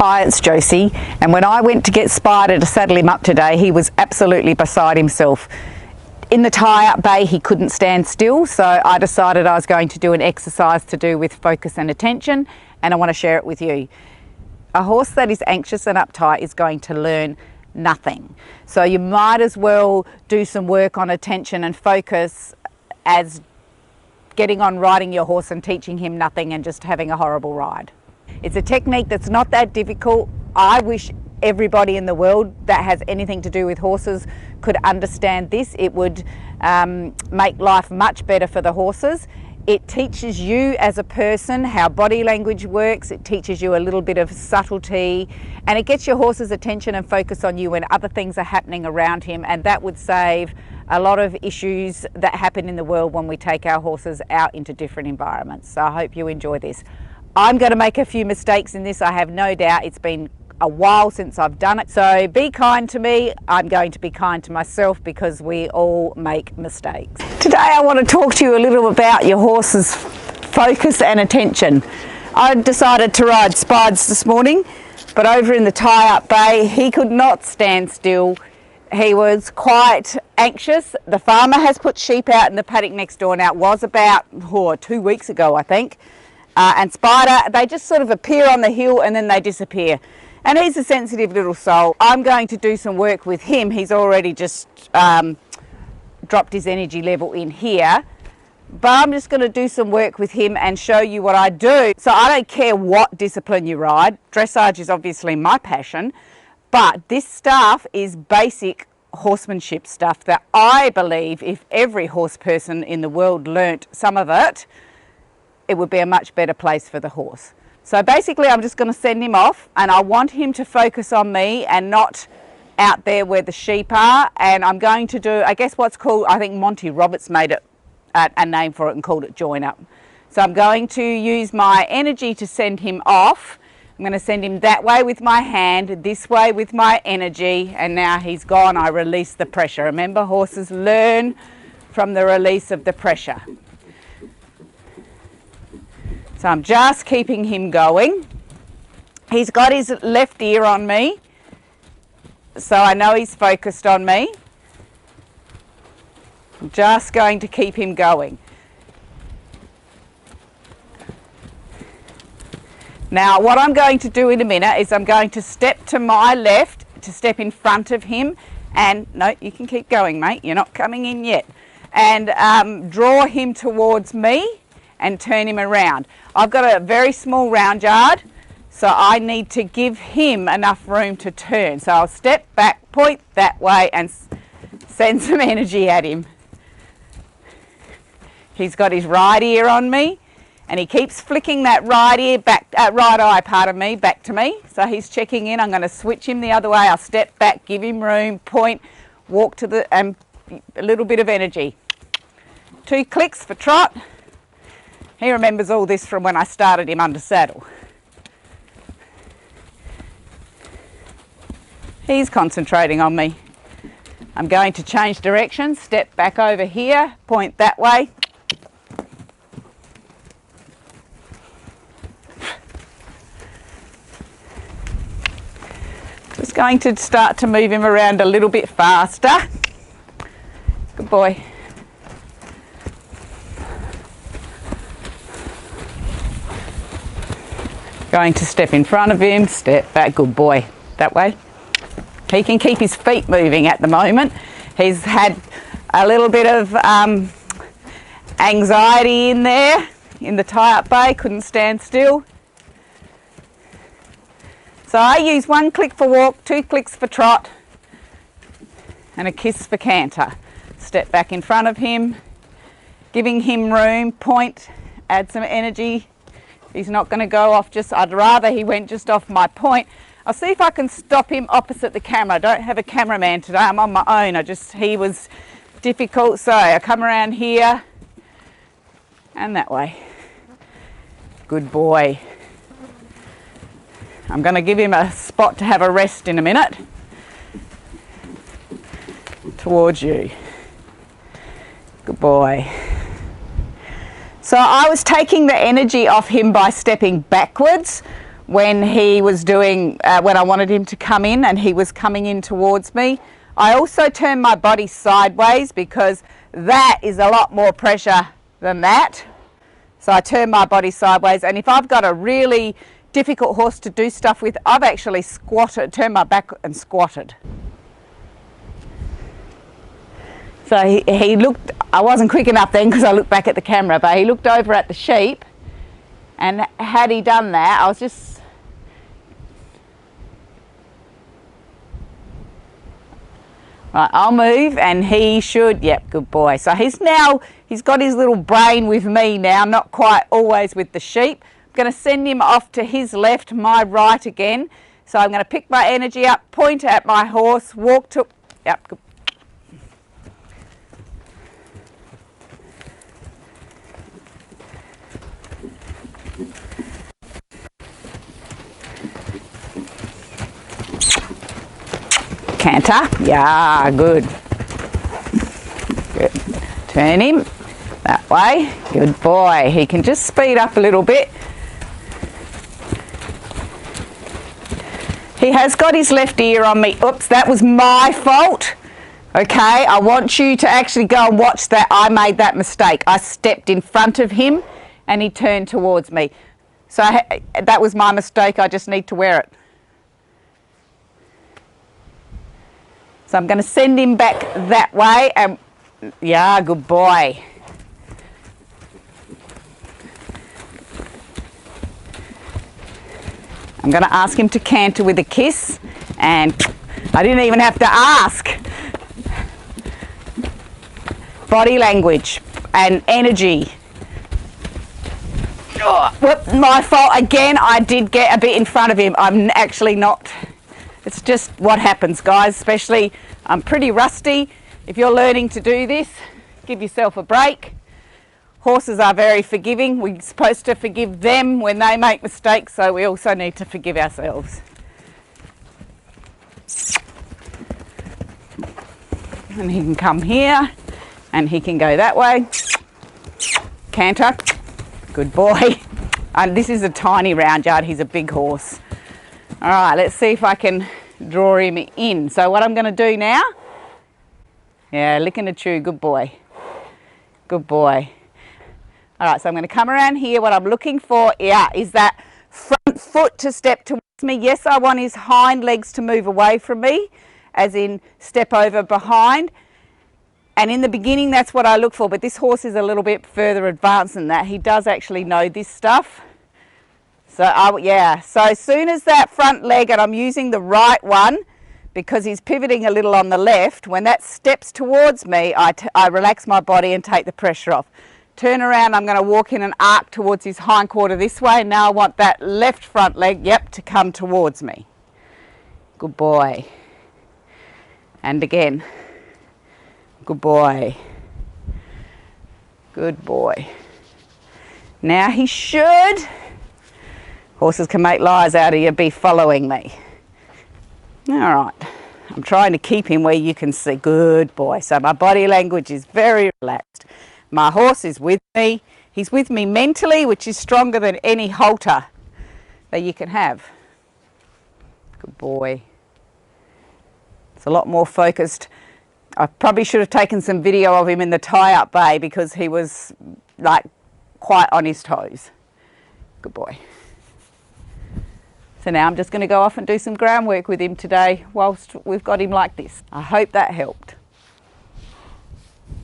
Hi, it's Josie, and when I went to get Spider to saddle him up today, he was absolutely beside himself. In the tie-up bay, he couldn't stand still, so I decided I was going to do an exercise to do with focus and attention, and I want to share it with you. A horse that is anxious and uptight is going to learn nothing. So you might as well do some work on attention and focus as getting on riding your horse and teaching him nothing and just having a horrible ride. It's a technique that's not that difficult. I wish everybody in the world that has anything to do with horses could understand this. It would make life much better for the horses. It teaches you as a person how body language works. It teaches you a little bit of subtlety, and it gets your horse's attention and focus on you when other things are happening around him, and that would save a lot of issues that happen in the world when we take our horses out into different environments. So I hope you enjoy this. I'm going to make a few mistakes in this, I have no doubt. It's been a while since I've done it. So be kind to me. I'm going to be kind to myself because we all make mistakes. Today I want to talk to you a little about your horse's focus and attention. I decided to ride Spides this morning, but over in the tie-up bay, he could not stand still. He was quite anxious. The farmer has put sheep out in the paddock next door now. It was about 2 weeks ago, I think. And Spider, they just sort of appear on the hill and then they disappear. And he's a sensitive little soul. I'm going to do some work with him. He's already just dropped his energy level in here. But I'm just going to do some work with him and show you what I do. So I don't care what discipline you ride. Dressage is obviously my passion. But this stuff is basic horsemanship stuff that I believe if every horse person in the world learnt some of it, it would be a much better place for the horse. So basically I'm just going to send him off, and I want him to focus on me and not out there where the sheep are. And I'm going to do, I guess what's called, I think Monty Roberts made it a name for it and called it Join Up. So I'm going to use my energy to send him off. I'm going to send him that way with my hand, this way with my energy, and now he's gone. I release the pressure. Remember, horses learn from the release of the pressure. So I'm just keeping him going. He's got his left ear on me, so I know he's focused on me. I'm just going to keep him going. Now what I'm going to do in a minute is I'm going to step to my left to step in front of him, and no, you can keep going, mate, you're not coming in yet, and draw him towards me and turn him around. I've got a very small round yard, so I need to give him enough room to turn. So I'll step back, point that way, and send some energy at him. He's got his right ear on me, and he keeps flicking that right ear back, right eye, pardon me, back to me. So he's checking in. I'm going to switch him the other way. I'll step back, give him room, point, walk to the, and a little bit of energy. 2 clicks for trot. He remembers all this from when I started him under saddle. He's concentrating on me. I'm going to change direction, step back over here, point that way. Just going to start to move him around a little bit faster. Good boy. Going to step in front of him, step back, good boy, that way. He can keep his feet moving at the moment. He's had a little bit of anxiety in there, in the tie-up bay, couldn't stand still. So I use 1 click for walk, 2 clicks for trot, and a kiss for canter. Step back in front of him, giving him room, point, add some energy. He's not going to go off just, I'd rather he went just off my point. I'll see if I can stop him opposite the camera. I don't have a cameraman today, I'm on my own. He was difficult, so I come around here and that way. Good boy. I'm going to give him a spot to have a rest in a minute. Towards you. Good boy. So I was taking the energy off him by stepping backwards, when he was doing, when I wanted him to come in and he was coming in towards me. I also turned my body sideways because that is a lot more pressure than that. So I turn my body sideways, and if I've got a really difficult horse to do stuff with, I've actually squatted, turned my back and squatted. So he looked, I wasn't quick enough then because I looked back at the camera, but he looked over at the sheep, and had he done that, I was just, right, I'll move and he should, yep, good boy. So he's got his little brain with me now, not quite always with the sheep. I'm going to send him off to his left, my right again. So I'm going to pick my energy up, point at my horse, walk to, yep, good. Canter, yeah, good. Good. Turn him that way, good boy. He can just speed up a little bit. He has got his left ear on me. Oops, that was my fault. Okay, I want you to actually go and watch that. I made that mistake. I stepped in front of him and he turned towards me. So that was my mistake. I just need to wear it. So I'm going to send him back that way, and yeah, good boy. I'm going to ask him to canter with a kiss, and I didn't even have to ask. Body language and energy. Oh, whoop, my fault again. I did get a bit in front of him. I'm actually not. It's just what happens, guys, especially I'm pretty rusty. If you're learning to do this, give yourself a break. Horses are very forgiving. We're supposed to forgive them when they make mistakes, so we also need to forgive ourselves. And he can come here, and he can go that way. Canter, good boy. And this is a tiny round yard, he's a big horse. All right, let's see if I can draw him in. So what I'm going to do now, yeah, lick and a chew, good boy. Good boy. All right, so I'm going to come around here. What I'm looking for, yeah, is that front foot to step towards me. Yes, I want his hind legs to move away from me, as in step over behind. And in the beginning, that's what I look for, but this horse is a little bit further advanced than that. He does actually know this stuff. So, yeah, so as soon as that front leg, and I'm using the right one because he's pivoting a little on the left, when that steps towards me, I relax my body and take the pressure off. Turn around, I'm going to walk in an arc towards his hindquarter this way. Now I want that left front leg, yep, to come towards me. Good boy. And again. Good boy. Good boy. Now he should... Horses can make liars out of you, be following me. All right, I'm trying to keep him where you can see. Good boy. So my body language is very relaxed. My horse is with me. He's with me mentally, which is stronger than any halter that you can have. Good boy. It's a lot more focused. I probably should have taken some video of him in the tie-up bay because he was like quite on his toes. Good boy. So now I'm just going to go off and do some groundwork with him today whilst we've got him like this. I hope that helped.